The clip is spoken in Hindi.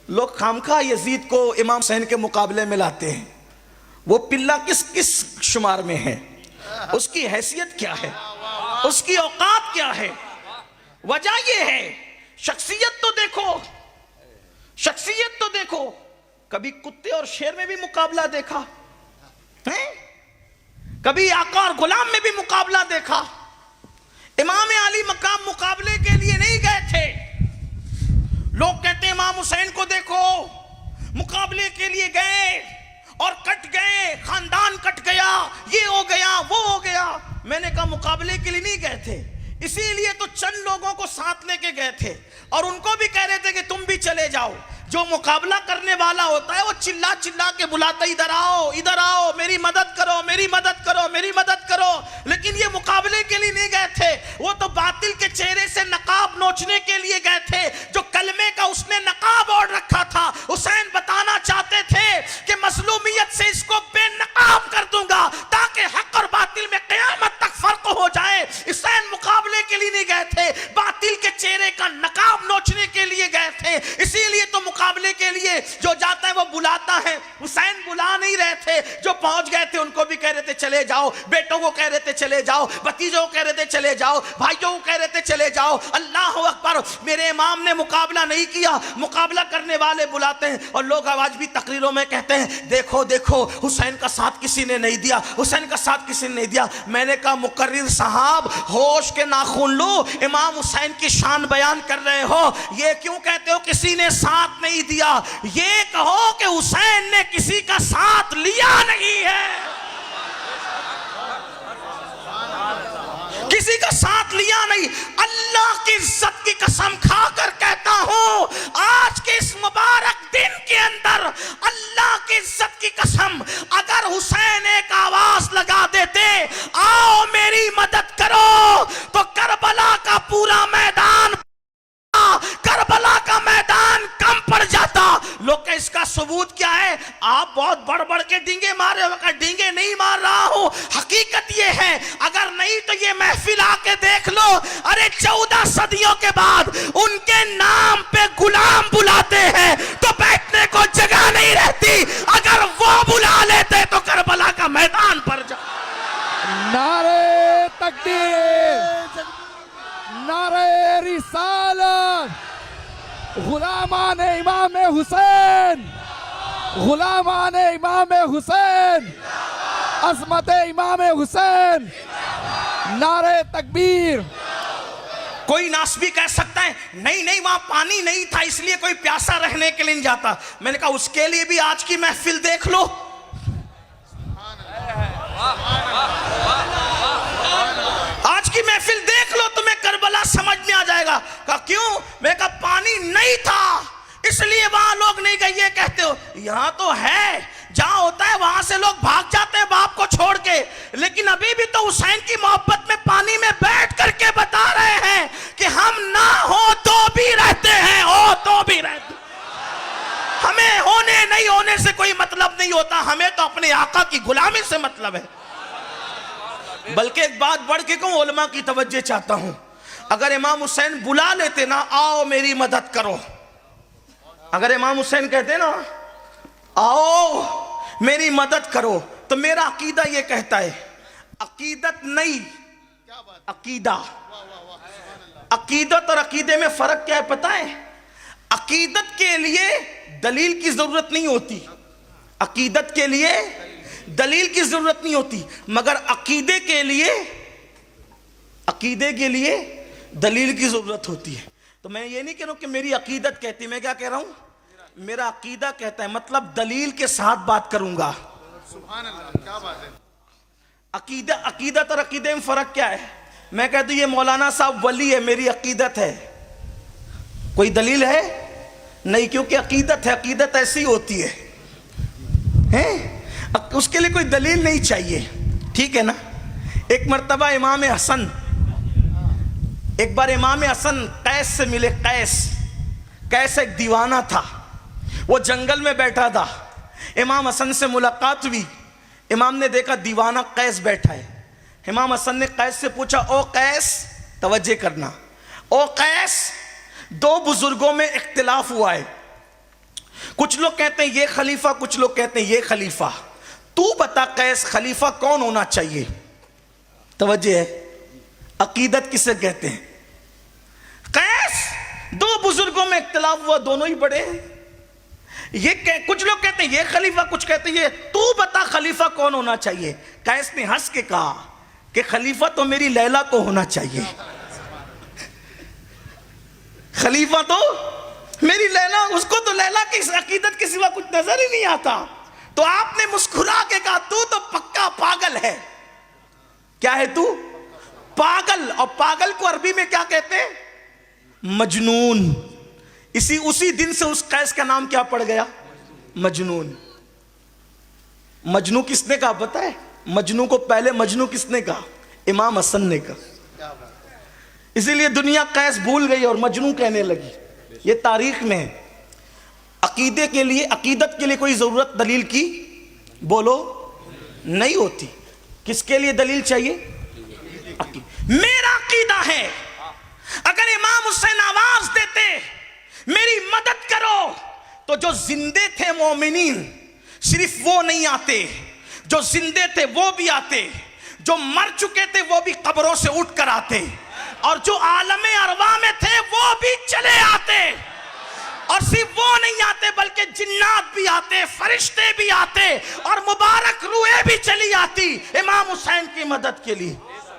लोग खामखा यजीद को इमाम हुसैन के मुकाबले में लाते हैं। वो पिल्ला किस किस शुमार में है, उसकी हैसियत क्या है, उसकी औकात क्या है। वजह ये है, शख्सियत तो देखो, शख्सियत तो देखो। कभी कुत्ते और शेर में भी मुकाबला देखा है? कभी आका और गुलाम में भी मुकाबला देखा? इमाम अली मकाम मुकाबले के लिए नहीं गए थे। लोग कहते हैं इमाम हुसैन को देखो, मुकाबले के लिए गए और कट गए, खानदान कट गया, ये हो गया, वो हो गया। मैंने कहा मुकाबले के लिए नहीं गए थे, इसीलिए तो चंद लोगों को साथ लेके गए थे और उनको भी कह रहे थे कि तुम भी चले जाओ। जो मुकाबला करने वाला होता है वो चिल्ला चिल्ला के बुलाता, इधर आओ, इधर आओ, मेरी मदद करो, मेरी मदद करो, मेरी मदद करो। लेकिन ये मुकाबले के लिए नहीं गए थे, वो तो बातिल के चेहरे से नकाब नोचने के लिए गए थे। जो कलमे का उसने नकाब ओढ़ रखा था, हुसैन बताना चाहते थे कि मजलूमियत से इसको बेनकाब कर दूंगा ताकि हक और बातिल में कयामत तक फर्क हो जाए। हुसैन मुकाबले के लिए नहीं गए थे, बातिल के चेहरे का नकाब नोचने के लिए गए थे। इसीलिए तो मुकाबले के लिए जो जाता है वो बुलाता है। हुसैन बुला नहीं रहे थे, जो पहुंच गए थे उनको भी कह रहे थे चले जाओ, बेटों को कह रहे थे चले जाओ, भतीजों को कह रहे थे चले जाओ, भाइयों को कह रहे थे चले जाओ। अल्लाह अकबर, मेरे इमाम ने मुकाबला नहीं किया, मुकाबला करने वाले बुलाते हैं। और लोग आज भी तकरीरों में कहते हैं देखो देखो हुसैन का साथ किसी ने नहीं दिया, हुसैन का साथ किसी ने नहीं दिया। मैंने कहा मुकर्रिर साहब, होश के नाखून लो, इमाम हुसैन की शान बयान कर रहे हो, ये क्यों कहते हो किसी ने साथ नहीं दिया? ये कहो कि हुसैन ने किसी का साथ लिया नहीं है, किसी का साथ लिया नहीं। अल्लाह की इज्जत की कसम खाकर कहता हूं, आज के इस मुबारक दिन के अंदर अल्लाह की इज्जत की कसम, अगर हुसैन एक आवाज लगा देते आओ मेरी मदद करो, तो करबला का पूरा मैदान, करबला का मैदान कम पड़ जाता। लोग का इसका सबूत क्या है? आप बहुत बढ़ बढ़ के डींगे मारे हो। डींगे नहीं मार रहा हूं, हकीकत ये है, अगर नहीं तो ये महफिल आके देख लो। अरे 14 सदियों के बाद उनके नाम पे गुलाम बुलाते हैं तो बैठने को जगह नहीं रहती, अगर वो बुला लेते तो करबला का मैदान पर जा। नारे तकबीर, नारे रिसालत, गुलामान इमाम हुसैन, गुलामान इमाम हुसैन, अज़मत इमाम हुसैन, नारे तकबीर। कोई नासबी कह सकता है नहीं नहीं वहां पानी नहीं था इसलिए कोई प्यासा रहने के लिए नहीं जाता। मैंने कहा उसके लिए भी आज की महफिल देख लो। आज की महफिल देख लो, तुम्हें करबला समझ में आ जाएगा। कहा क्यों? मैं कहा पानी नहीं था इसलिए वहां लोग नहीं गए। ये कहते हो यहां तो है, जहां होता है वहां से लोग भाग जाते हैं बाप को छोड़ के। लेकिन अभी भी तो हुसैन की मोहब्बत में पानी में बैठ करके बता रहे हैं कि हम ना हो तो भी रहते हैं, हो तो भी रहते। हमें होने नहीं होने से कोई मतलब नहीं होता, हमें तो अपने आका की गुलामी से मतलब है। बल्कि एक बात बढ़ के कहूं, उलमा की तवज्जो चाहता हूं, अगर इमाम हुसैन बुला लेते ना आओ मेरी मदद करो, अगर इमाम हुसैन कहते ना आओ मेरी मदद करो, तो मेरा अकीदा ये कहता है, अकीदत नहीं अकीदा। अकीदत और अकीदे में फर्क क्या है पता है? अकीदत के लिए दलील की जरूरत नहीं होती, अकीदत के लिए दलील की जरूरत नहीं होती, मगर अकीदे के लिए दलील की जरूरत होती है। तो मैं ये नहीं कह रहा हूं कि मेरी अकीदत कहती, मैं क्या कह रहा हूं, मेरा अकीदा कहता है, मतलब दलील के साथ बात करूंगा। सुभान अल्लाह, क्या बात है। अकीदत और अकीदे में फर्क क्या है? मैं कहता हूं ये मौलाना साहब वली है, मेरी अकीदत है, कोई दलील है नहीं, क्योंकि अकीदत है, अकीदत ऐसी होती है, हैं? उसके लिए कोई दलील नहीं चाहिए, ठीक है ना। एक मर्तबा इमाम हसन, एक बार इमाम हसन कैस से मिले। कैस एक दीवाना था, वो जंगल में बैठा था। इमाम हसन से मुलाकात हुई, इमाम ने देखा दीवाना कैस बैठा है। इमाम हसन ने कैस से पूछा, ओ कैस, तवज्जो करना, ओ कैस, दो बुजुर्गों में इख्तिलाफ हुआ है, कुछ लोग कहते हैं ये खलीफा, कुछ लोग कहते हैं ये खलीफा। तू बता कैस, खलीफा कौन होना चाहिए? तवज्जो है, अकीदत किसे कहते हैं? कैस, दो बुजुर्गों में इख्तिलाफ हुआ, दोनों ही बड़े हैं। कुछ लोग कहते हैं ये खलीफा, कुछ कहते हैं ये। तू बता खलीफा कौन होना चाहिए? कैस ने हंस के कहा कि खलीफा तो मेरी लैला को होना चाहिए। खलीफा तो मेरी लैला, उसको तो लैला की अकीदत के सिवा कुछ नजर ही नहीं आता। तो आपने मुस्कुरा के कहा तू तो पक्का पागल है। क्या है तू? पागल। और पागल को अरबी में क्या कहते हैं? मजनून। उसी दिन से उस कैस का नाम क्या पड़ गया? मजनून। मजनू किसने कहा पता है? मजनू को पहले मजनू किसने कहा? इमाम हसन ने कहा। इसीलिए दुनिया कैस भूल गई और मजनू कहने लगी। ये तारीख में है। अकीदे के लिए, अकीदत के लिए कोई जरूरत दलील की बोलो नहीं होती। किसके लिए दलील चाहिए? मेरा अकीदा है अगर इमाम हुसैन आवाज देते मेरी मदद करो, तो जो जिंदे थे मोमिनीन सिर्फ वो नहीं आते, जो जिंदे थे वो भी आते, जो मर चुके थे वो भी कब्रों से उठ कर आते, और जो आलमे अरवा में थे वो भी चले आते। और सिर्फ वो नहीं आते बल्कि जिन्नात भी आते, फरिश्ते भी आते, और मुबारक रूहें भी चली आती इमाम हुसैन की मदद के लिए।